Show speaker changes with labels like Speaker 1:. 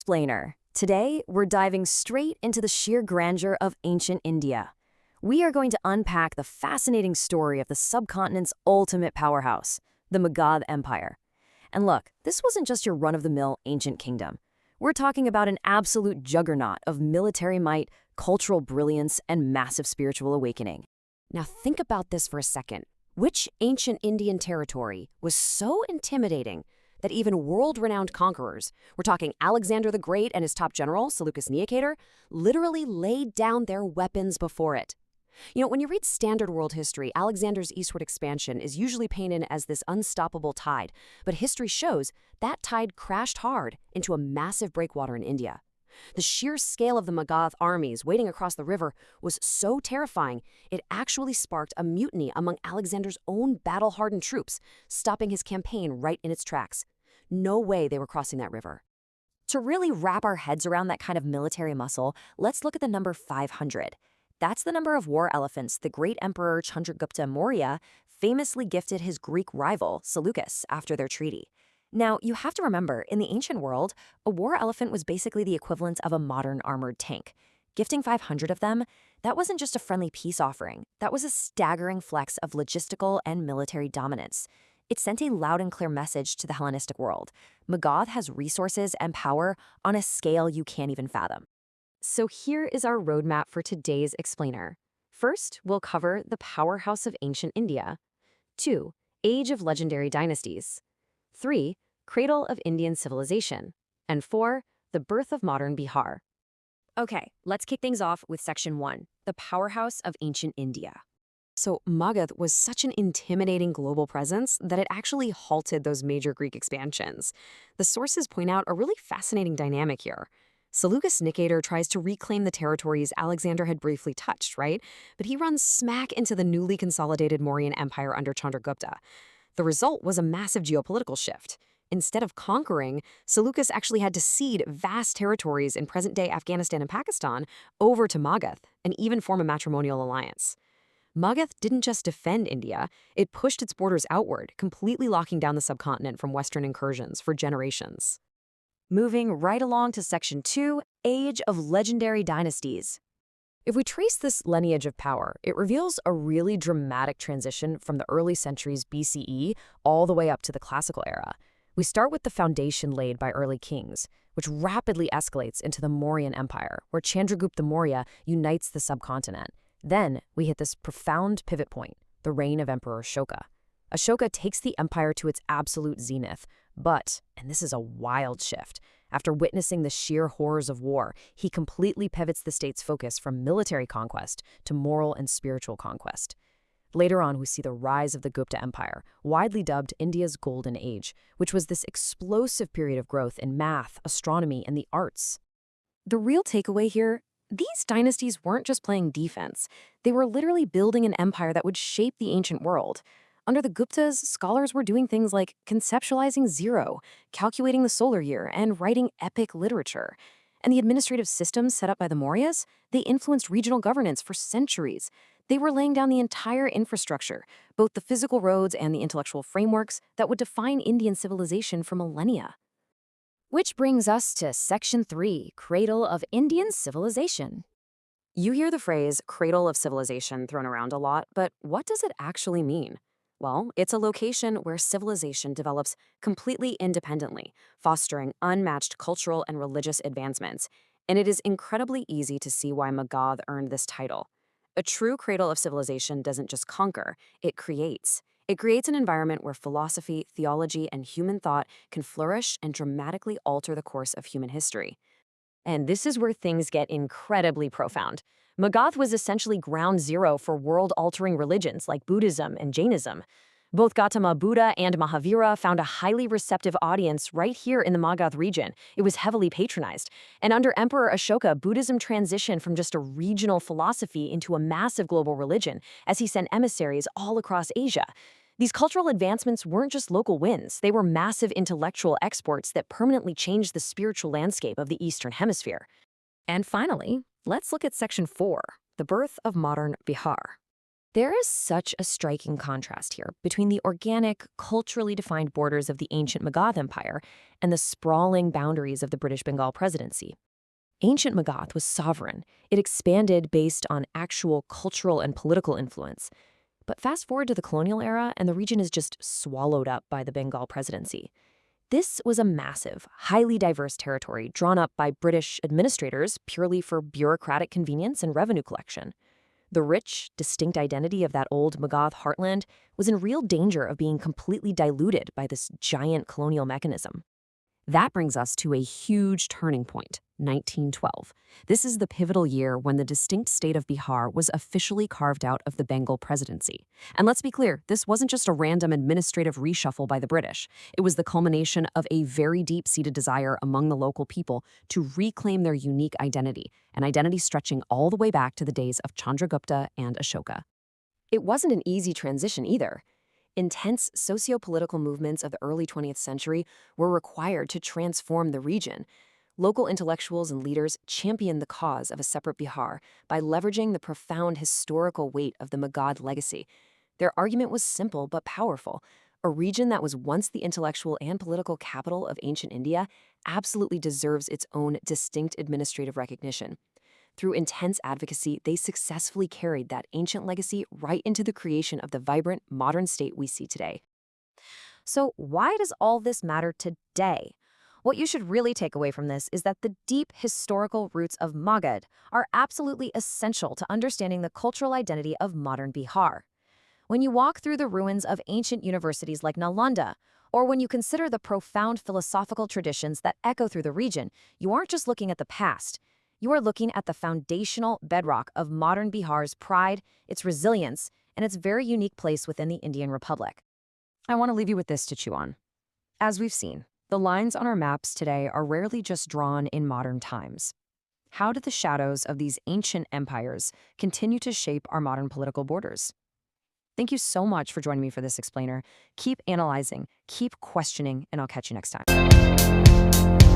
Speaker 1: Explainer. Today, we're diving straight into the sheer grandeur of ancient India. We are going to unpack the fascinating story of the subcontinent's ultimate powerhouse, the Magadh Empire. And look, this wasn't just your run-of-the-mill ancient kingdom. We're talking about an absolute juggernaut of military might, cultural brilliance, and massive spiritual awakening.
Speaker 2: Now think about this for a second. Which ancient Indian territory was so intimidating that even world-renowned conquerors, we're talking Alexander the Great and his top general, Seleucus Neocator, literally laid down their weapons before it? You know, when you read standard world history, Alexander's eastward expansion is usually painted as this unstoppable tide, but history shows that tide crashed hard into a massive breakwater in India. The sheer scale of the Magadh armies waiting across the river was so terrifying, it actually sparked a mutiny among Alexander's own battle-hardened troops, stopping his campaign right in its tracks. No way they were crossing that river.
Speaker 1: To really wrap our heads around that kind of military muscle, let's look at the number 500. That's the number of war elephants the great emperor Chandragupta Maurya famously gifted his Greek rival, Seleucus, after their treaty. Now, you have to remember, in the ancient world, a war elephant was basically the equivalent of a modern armored tank. Gifting 500 of them, that wasn't just a friendly peace offering. That was a staggering flex of logistical and military dominance. It sent a loud and clear message to the Hellenistic world. Magadh has resources and power on a scale you can't even fathom. So here is our roadmap for today's explainer. First, we'll cover the powerhouse of ancient India. 2. Age of legendary dynasties. 3. Cradle of Indian civilization. And 4. The birth of modern Bihar. Okay, let's kick things off with Section 1, the powerhouse of ancient India.
Speaker 2: So Magadh was such an intimidating global presence that it actually halted those major Greek expansions. The sources point out a really fascinating dynamic here. Seleucus Nicator tries to reclaim the territories Alexander had briefly touched, right? But he runs smack into the newly consolidated Mauryan Empire under Chandragupta. The result was a massive geopolitical shift. Instead of conquering, Seleucus actually had to cede vast territories in present-day Afghanistan and Pakistan over to Magadh and even form a matrimonial alliance. Magadh didn't just defend India, it pushed its borders outward, completely locking down the subcontinent from Western incursions for generations.
Speaker 1: Moving right along to Section 2, Age of Legendary Dynasties. If we trace this lineage of power, it reveals a really dramatic transition from the early centuries BCE all the way up to the classical era. We start with the foundation laid by early kings, which rapidly escalates into the Mauryan Empire, where Chandragupta Maurya unites the subcontinent. Then we hit this profound pivot point, the reign of Emperor Ashoka. Ashoka takes the empire to its absolute zenith, but, and this is a wild shift, after witnessing the sheer horrors of war, he completely pivots the state's focus from military conquest to moral and spiritual conquest. Later on, we see the rise of the Gupta Empire, widely dubbed India's Golden Age, which was this explosive period of growth in math, astronomy, and the arts. The real takeaway here, these dynasties weren't just playing defense. They were literally building an empire that would shape the ancient world. Under the Guptas, scholars were doing things like conceptualizing zero, calculating the solar year, and writing epic literature. And the administrative systems set up by the Mauryas, they influenced regional governance for centuries. They were laying down the entire infrastructure, both the physical roads and the intellectual frameworks that would define Indian civilization for millennia. Which brings us to Section 3, Cradle of Indian Civilization. You hear the phrase cradle of civilization thrown around a lot, but what does it actually mean? Well, it's a location where civilization develops completely independently, fostering unmatched cultural and religious advancements. And it is incredibly easy to see why Magadh earned this title. A true cradle of civilization doesn't just conquer, it creates. It creates an environment where philosophy, theology, and human thought can flourish and dramatically alter the course of human history. And this is where things get incredibly profound. Magadh was essentially ground zero for world-altering religions like Buddhism and Jainism. Both Gautama Buddha and Mahavira found a highly receptive audience right here in the Magadh region. It was heavily patronized. And under Emperor Ashoka, Buddhism transitioned from just a regional philosophy into a massive global religion as he sent emissaries all across Asia. These cultural advancements weren't just local wins, they were massive intellectual exports that permanently changed the spiritual landscape of the Eastern Hemisphere. And finally, let's look at Section 4, the birth of modern Bihar. There is such a striking contrast here between the organic, culturally defined borders of the ancient Magadh Empire and the sprawling boundaries of the British Bengal Presidency. Ancient Magadh was sovereign. It expanded based on actual cultural and political influence. But fast forward to the colonial era, and the region is just swallowed up by the Bengal Presidency. This was a massive, highly diverse territory drawn up by British administrators purely for bureaucratic convenience and revenue collection. The rich, distinct identity of that old Magadh heartland was in real danger of being completely diluted by this giant colonial mechanism.
Speaker 2: That brings us to a huge turning point, 1912. This is the pivotal year when the distinct state of Bihar was officially carved out of the Bengal Presidency. And let's be clear, this wasn't just a random administrative reshuffle by the British. It was the culmination of a very deep-seated desire among the local people to reclaim their unique identity, an identity stretching all the way back to the days of Chandragupta and Ashoka.
Speaker 1: It wasn't an easy transition either. Intense socio-political movements of the early 20th century were required to transform the region. Local intellectuals and leaders championed the cause of a separate Bihar by leveraging the profound historical weight of the Magadh legacy. Their argument was simple but powerful. A region that was once the intellectual and political capital of ancient India absolutely deserves its own distinct administrative recognition. Through intense advocacy, they successfully carried that ancient legacy right into the creation of the vibrant, modern state we see today. So why does all this matter today? What you should really take away from this is that the deep historical roots of Magadh are absolutely essential to understanding the cultural identity of modern Bihar. When you walk through the ruins of ancient universities like Nalanda, or when you consider the profound philosophical traditions that echo through the region, you aren't just looking at the past. You are looking at the foundational bedrock of modern Bihar's pride, its resilience, and its very unique place within the Indian Republic. I want to leave you with this to chew on. As we've seen, the lines on our maps today are rarely just drawn in modern times. How did the shadows of these ancient empires continue to shape our modern political borders? Thank you so much for joining me for this explainer. Keep analyzing, keep questioning, and I'll catch you next time.